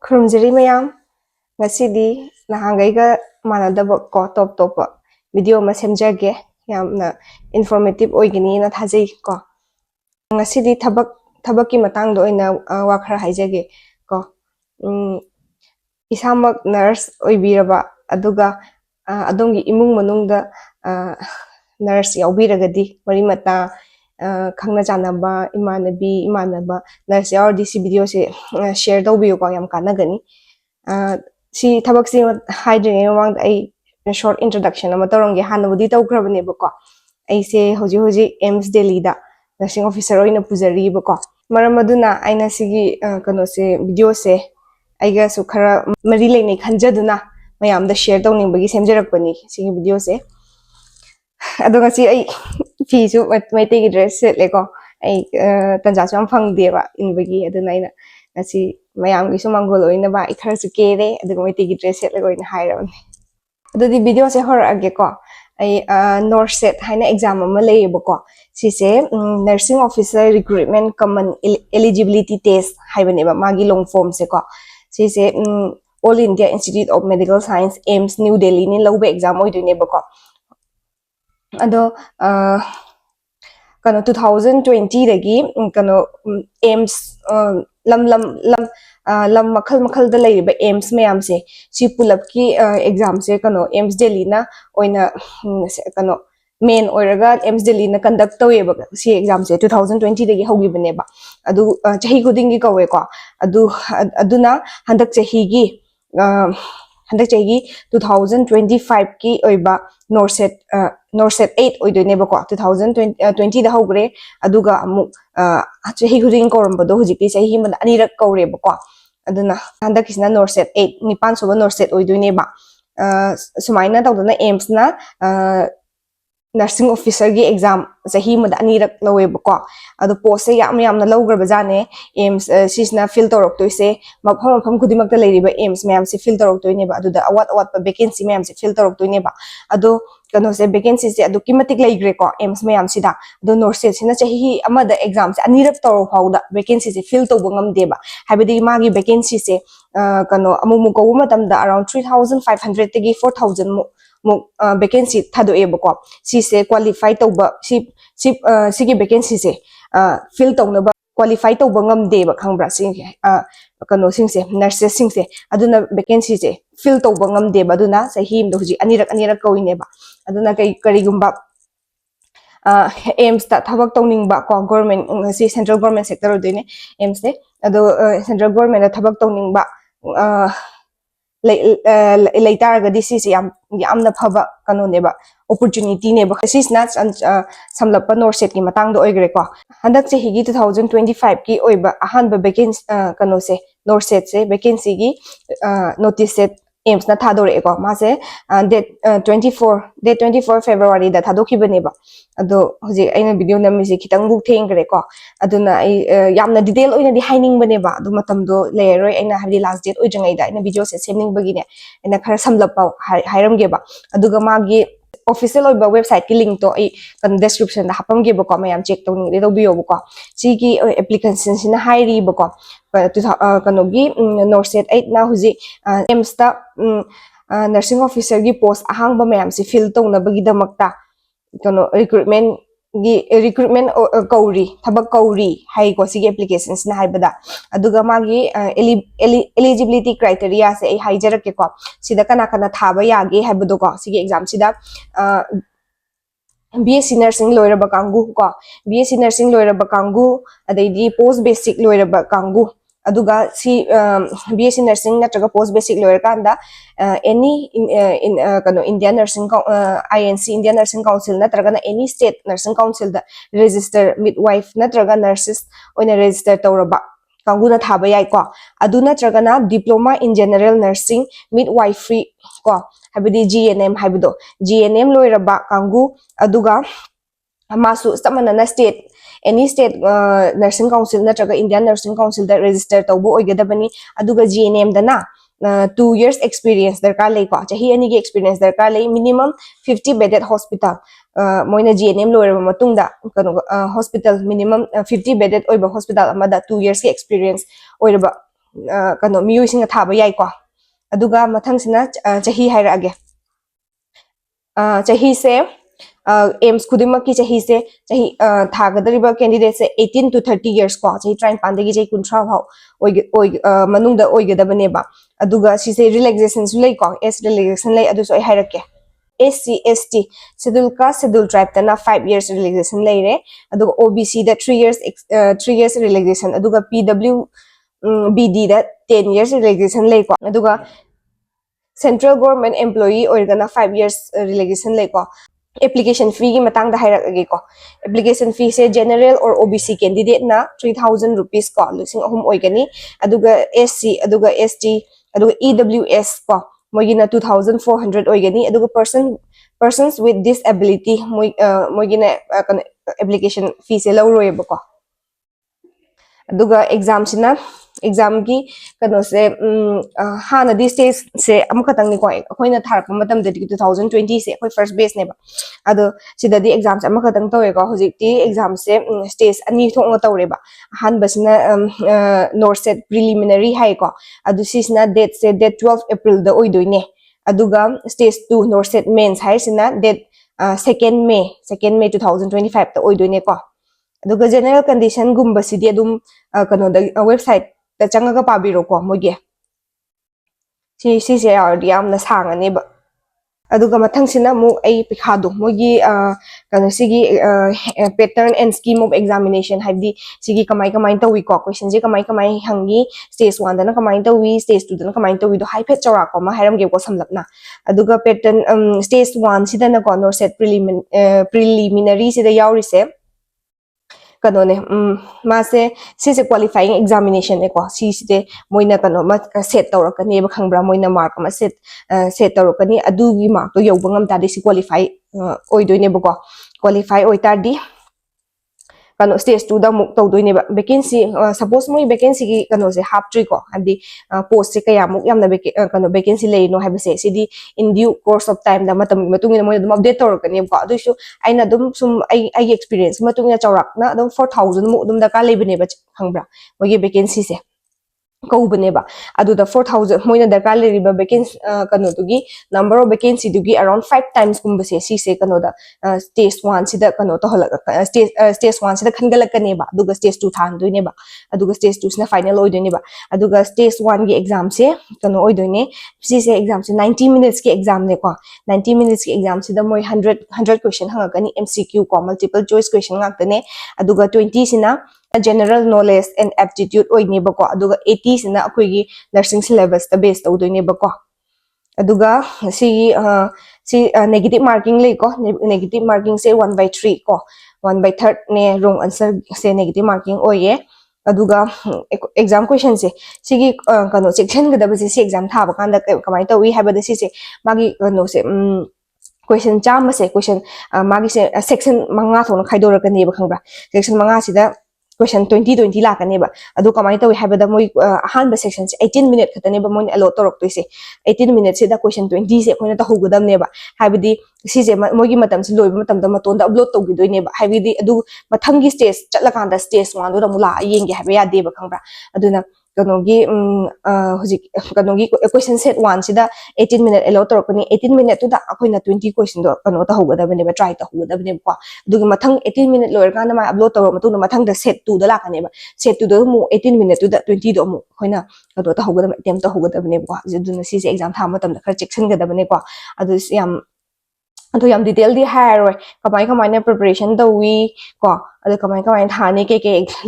ꯈꯨꯔꯨꯝꯖꯔꯤ ꯃꯌꯥꯝ ꯉꯁꯤꯗꯤ ꯅꯍꯥꯟꯒꯩꯒ ꯃꯥꯟꯅꯗꯕ ꯀꯣ ꯇꯣꯞ ꯇꯣꯞꯄ ꯚꯤꯗꯤꯑꯣ ꯑꯃ ꯁꯦꯝꯖꯒꯦ ꯌꯥꯝꯅ ꯏꯟꯐꯣꯔꯃꯦꯇꯤꯚ ꯑꯣꯏꯒꯅꯤꯅ ꯊꯥꯖꯩ ꯀꯣ ꯉꯁꯤꯗꯤ ꯊꯕꯛꯀꯤ ꯃꯇꯥꯡꯗ ꯑꯣꯏꯅ ꯋꯥ ꯈꯔ ꯍꯥꯏꯖꯒꯦ ꯀꯣ 이사막 nurse 어이비라바 아두가 아동기 이문 문ung다 nurse 야우비라가디 머리마다 강나 자나바 이마나바 nurse 야우디 시 비디오세 share tawbiyo ko yam kanagani 시 타박시 하이드링 mangda ai short introduction ama tawrange hanabudi tawkrabane bako aise hoji AIIMS Delhi da nursing officer oina pujari bako maram aduna aina sigi kano se video se aiga su khara mari leine khanjaduna mayam da share tawning bagi semjarakpani sigi video se adonga si ai fi su maite gi dress set leko ai tanja cham phangdeba inbagi aduna ina ngasi mayam gi su mangol oina ba ikhar su kere aduga maite gi dress set leko ina hairawni adudi video se horage ko ai north set haina exam ama leyebako sise nursing officer recruitment common eligibility test haibaneba magi long form se ko sise all india institute of medical science AIIMS new delhi ni lawbe exam oidunebako ado kano 2020 dagi kano AIIMS lam makhal da laiba AIIMS mayam se si pulap ki exam se kano AIIMS Delhi na oina kano main oiraga AIIMS Delhi na conduct taweba si exam se 2020 dagi hogibane ba adu chahi khudingi kawe ko aduna handak chahi gi 2025 ki oiba norset 8 oidone ba ko 2020 da hogre aduga amuk chahi khuding korambado hujiki chahi man anirak kawre ba ko aduna handak kisna norset 8 nipan soba norset oidone ba sumaina tawdana AIIMS na nursing officer gi exam chahi mad anirak lawe ba ko adu post se yamna lawgraba jane AIIMS sisna fill torok toise mafam khudimak ta leiriba AIIMS mayam se fill torok toine ba aduda awat vacancy mayam se fill torok toine ba adu kano se vacancy se adu kimatik leigre ko AIIMS mayam sida adu norset sina chahi amada exam se anirak torok hauda vacancy se fill toba ngamde ba habidi magi vacancy se kano amumu ko matamda around 3500 tagi 4000 muk vacancy thado bako si se qualify tawba si gi vacancy se fill tawna ba qualify tawba ngamde ba khangbra sing kano sing se nurses sing se aduna vacancy se fill tawba ngamde ba aduna sahi imdo huji anirak kawine ba aduna karigumba AIIMS ta thabak tawning ba ko government si central government sector doine AIIMS ne ado central government ta thabak tawning ba leitaragadi sisi yamna phaba kano neba opportunity neba sisna samlapa norset ki matang do oigre ko handak che higi 2025 ki oiba ahanba vacancy kano se norset se vacancy gi notice set AIIMS na thadore ko ma se date 24 February da thadoki baneba ado hoje aina video nammi se khitang buk thengre ko aduna ai yamna detail oina di haining baneba adu matam do leroi aina habdi last date oijngai da aina video se semning bagine aina khara samlapa hairam ge ba aduga magi official oiba website ki link to ai description da hapam ge ba ko mayam check tawning de do biyo ba ko si ki application sina hairi ba ko kano gi norset 8 na huji AIIMS ta nursing officer gi post ahang ba mayam si fill tawna bagi damakta kano recruitment koure thabak koure hai ko sigi applications na haibada aduga magi eligibility criteria se ai haijarake ko sida kana thaba yage haibado ko sigi exam sida BSc nursing loiraba kangu ko BSc nursing loiraba kangu adaidi post basic loiraba kangu aduga si BSc nursing natraga post basic loyer kanda any kano Indian nursing INC Indian nursing council natraga any state nursing council da register midwife natraga nurses oina register tawraba kanguna thaba yai ko adu natraga na diploma in general nursing midwifery ko habidi GNM habido GNM loiraba kangu aduga masu samana na state any state nursing council natraga Indian nursing council da register tawbo oigadabani aduga GNM dana 2 years experience darkar lei ko chahi ani gi experience darkar lei minimum 50 bedded hospital moina GNM loiraba matungda kano hospital minimum 50 bedded oiba hospital amada 2 years ki experience oiraba kano miyoi thaba yai ko aduga mathang sina chahi hairage chahi se AIIMS khudima ki chahi se chahi thagadariba candidate se 18 to 30 years ko chahi train pandagi chahi kunthra bhau oi manungda oigadabane ba aduga si se relaxation su lei ko s relaxation lei adu so ai hairake SC ST schedule caste schedule tribe tana 5 years relaxation leire aduga OBC da 3 years 3 years relaxation aduga PW BD da 10 years relaxation lei ko aduga central government employee oirgana 5 years relaxation lei ko application fee ki matang da hairage ko application fee se general or OBC candidate na 3000 rupees ko lusing ahum oigani aduga SC aduga ST aduga EWS ko moigina 2400 oigani aduga persons with disability moigina application fee se lawroyeba ko aduga exam sina exam ki kano se hana di stage se amukatang ni ko akoina tharpa matam de 2020 se akoi first base ne ba ado sida di exams amakatang tawe ko hojikti exam se stage ani thong tawre ba han basina north set preliminary hai ko adu sisna date se date 12 April da oidoine aduga stage 2 north set mains hai sina date 2nd May 2025 ta oidoine ko aduga general condition gumba sidi adum kano da website ta changaga pabiro ko moge si se yardi amna sangane ba aduga mathang sina mu ai pikhado mogi kano sigi pattern and scheme of examination habdi sigi kamai tawi ko question je kamai hangi stage 1 dana kamai tawi stage 2 dana kamai tawi do high fat chawra ko ma hairam ge ko samlapna aduga pattern stage 1 sidana ko nor set preliminary sida yauri se kano ne mase sise qualifying examination ne ko sise moina kano ma set tawrakani ba khangbra moina mark ma set tawrakani adugi mark to yoba ngam ta de si qualify oidoine ba ko qualify oitardi kano stage 2 da muk tawdoine ba vacancy suppose moi vacancy ki kano se half tree ko abdi post se kaya muk yamna kano vacancy lei no habi se sidi in due course of time da matam matungina moi dum update tawrakani ko adusu aina dum sum ai experience matungina chawrak na dum 4000 mu dum da ka lebine ba khangbra moi vacancy se कौबनेबा अदुदा 4000 मोइना दरकार लेरिबा vacancy कनो दुगी number of vacancy दुगी around 5 times कुंबसे सीसे कनो दा स्टेज 1 सिदा कनो तो हलक स्टेज 1 सिदा खनगलकनेबा दुगा स्टेज 2 थान दुइनेबा अदुगा स्टेज 2 सिना फाइनल ओइदोनेबा अदुगा स्टेज 1 की एग्जाम से कनो ओइदोने सीसे एग्जाम से 90 मिनट्स की एग्जाम ने को 90 मिनट्स की एग्जाम सिदा मोइ 100 क्वेश्चन हंगकनी एमसीक्यू को मल्टीपल चॉइस क्वेश्चन गाक्तने अदुगा 20 सिना general knowledge and aptitude oineba ko aduga 80 sina akoigi nursing syllabus ta base tawdoineba ko aduga si negative marking lei ko negative marking se 1/3 ko 1/3 ne wrong answer se negative marking oye aduga exam question se sigi kano section gada basi si exam thaba kanda kamai tawi habada si se magi kano se question cham se question magi se section manga thona khaidora ka ne ba khangbra section manga sida question 20 lakane ba adu kamai tawi habada moi ahan ba section 18 minute khatane ba moi allot torok toise 18 minute se da question 20 se koina ta hugudam ne ba habidi si je moi gi matam se loiba matam da maton da upload tawgi doi ne ba habidi adu mathangi stage chatla stage 1 do da mula yenge habe ya de ba khangbra aduna kanogi hojik kanogi question set 1 sida 18 minute allot torokani 18 minute to da akoina 20 question do kano ta hugada bane ba try ta hugada bane ko dugi mathang 18 minute loir kana ma upload toro matu mathang da set 2 da lakane ba set 2 do mu 18 minute to da 20 do mu koina kano ta hugada attempt ta hugada bane ko jiduna si exam tha matam da khar check gada bane ko adu yam detail di hair kamai na preparation da wi ko adu kamai thani ke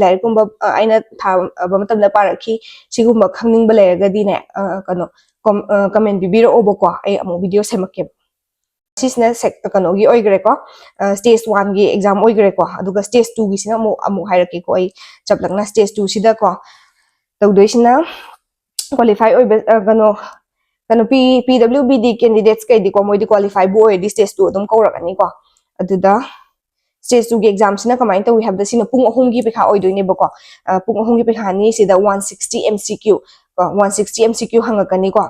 lai kumba aina tha ba matam da parakhi sigumba khangning ba leragadi ne kano comment bibiro obo ko ai amu video semakke sisna kano gi oigre ko stage 1 gi exam oigre ko aduga stage 2 gi sina amu hairaki ko ai chaplakna stage 2 sida ko tawdoisina qualify oi kano PWBD candidates kai di ko moi di qualify bo di stage 2 dum kaurakani ko aduda stage 2 gi exam sina kamai tawi have the sina pung ahum gi pekha oidoine ba ko pung ahum gi pekha ni sida 160 MCQ 160 MCQ hangakani ko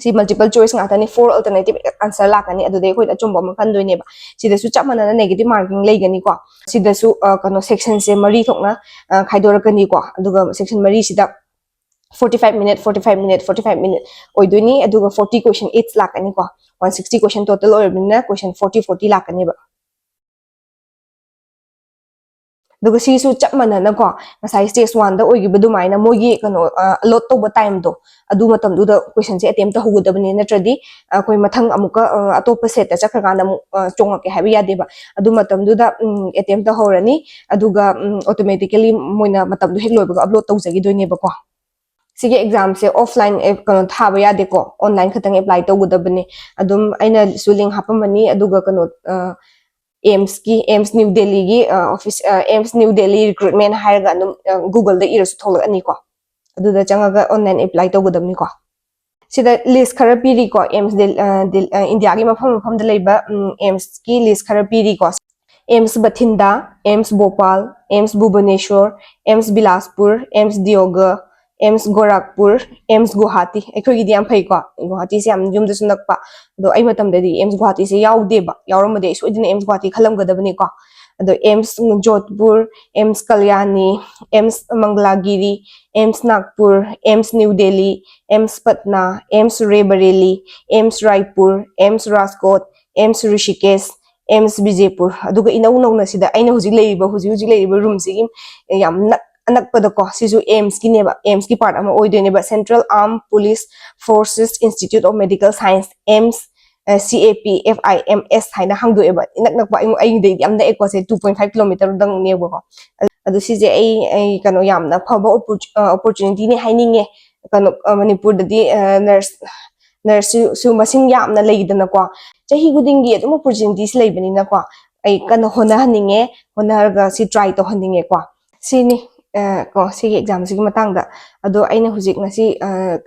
si multiple choice ngata ni 4 alternative answer lakani adude khoi achumba ma khandoine ba sida su chamana negative marking leigani ko sida su kano section se mari thokna khaidorakani ko aduga section mari sida 45 minute 45 minute 45 minute oiduni aduga 40 question each lakani ko 160 question total orbina question 40 40 lakani ba duga sisu chap manana ko masai stage 1 da oigi budumaina mogi kano lot to time do adu matam du da question se attempt to hugudabani natradi koi mathang amuka atopa set ta chakana mu chonga ke habi yade ba adu matam du da attempt to horani aduga automatically moina matam du hek loiba upload tawjagi doine ba ko sige exam se offline kano thaba yade ko online khatang apply tawgudabani adum aina su link hapamani aduga kano AIIMS की AIIMS new Delhi की office AIIMS new Delhi recruitment हायरगा Google दा इरसु थोलकनी को अदुदा चंगागा online apply तौगदबनी को सिदा list खरा पीरी को AIIMS इंडिया की मफम मफम दा लेबा AIIMS की लिस्ट खरा पीरी को AIIMS Bathinda AIIMS Bhopal AIIMS Bhubaneswar AIIMS Bilaspur AIIMS दियोगर AIIMS Gorakhpur AIIMS Guwahati अखोगी दी याम फै को गुवाहाटी से याम जुम दसु नकपा दो आई मतम ददी AIIMS गुवाहाटी से याउदेबा याउरमदे सोइदिन AIIMS गुवाहाटी खलमगदबनी को अदो AIIMS Jodhpur AIIMS Kalyani AIIMS Mangalagiri AIIMS Nagpur AIIMS new Delhi AIIMS Patna AIIMS Raebareli AIIMS Raipur AIIMS Rajkot AIIMS Rishikesh AIIMS Vijaypur अदुगा इनौ नौना सिदा आइना हुजिक लेरिबा हुजिक लेरिबा रूम सिगी याम अनकपदको सिजु AIIMS की नेबा AIIMS की पार्ट अमा ओइदोनेबा central arm police forces institute of medical science AIIMS CAP FIMS हाइना हांगदोएबा इनकनकपा आइदे यामना एको से 2.5 किलोमीटर दंग नेबको अदु सिजे आई कनो यामना फबा अपॉर्चुनिटी ने हाइनिंगे कनो मणिपुर ददी नर्स सु मसिंग यामना लेइदनको चाही गुदिंगी अदुम अपॉर्चुनिटीज लेइबनिनाको आई कनो होना हनिंगे होनारगा सि ट्राई तो हनिंगे को सिनी को सिगी एग्जाम सिगी मतंगदा अदो आइना हुजिक ngasi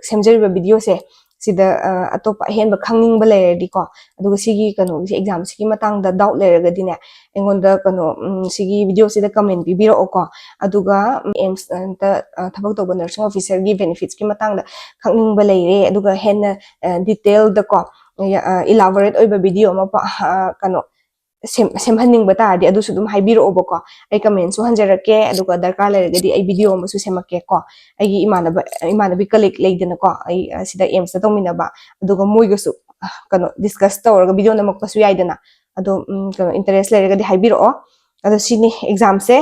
semjariba video se sida atopa henba khangning leerdi ko aduga sigi kano exam sigi matangda doubt leeragadi ne engonda kano sigi video sida comment bibiro ko aduga AIIMS ta thabak toba nursing officer gi benefits ki matangda khangning leere aduga hen detail da ko elaborate oiba video ma kano semhaning batadi adu sudum haibiro oboko ai comment su hanjarake aduga darkar leregadi ai video ma su semake ko ai imanabi colleague leidena ko ai sida AIIMS ta tongminaba aduga moiga su kano discuss tawraga video namak pasu yaidana adu kano interest leregadi haibiro adu sini exam se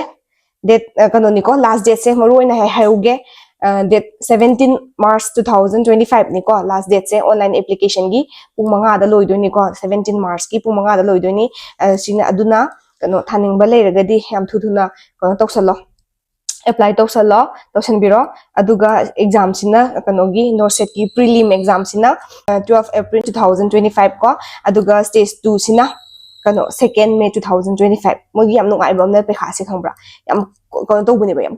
date kano niko last date se maruina hauge date 17 March 2025 niko last date se online application gi pung manga da loidoni ko 17 March ki pung manga da loidoni sina aduna kano thaning ba leiragadi yam thuduna kano toksalo apply toksalo tosanbiro aduga exam sina kano gi norset ki prelim exam sina 12 April 2025 ko aduga stage 2 sina kano 2nd May 2025 mogi yam nungai bam na pekha se khangbra yam kano to bune ba yam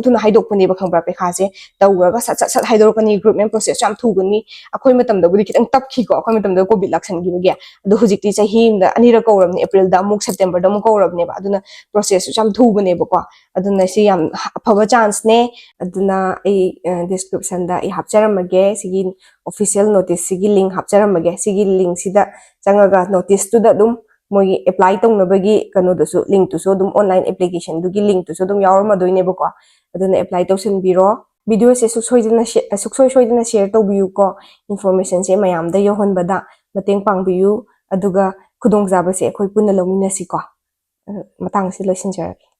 thuna haidok bune ba khangbra pekha se tawraga sat haidor kani recruitment process yam thuguni akhoi matam da budi kitang tapki ko akhoi matam da covid laksan gi bage adu hujikti chahi da anira kawram ni April da muk September da muk kawram ne ba aduna process yam thubune ba ko aduna si yam phaba chance ne aduna ai description da I hapcharamage sigi official notice sigi link hapcharamage sigi link sida changaga notice tu da dum मोगी apply तौनबगी कनो दसु link तो सो दुम online application दुगी link तो सो दुम यावर मदोइने बको अदुना apply तौसन बिरो video से सुक्सोय सोइदना share तौबियु को information से मयाम दा योहन बदा मतेंग पांगबियु अदुगा खुदोंग जाबसे अखोय पुन्ना लौमिनसी को मतंग से लोइसिन जरगे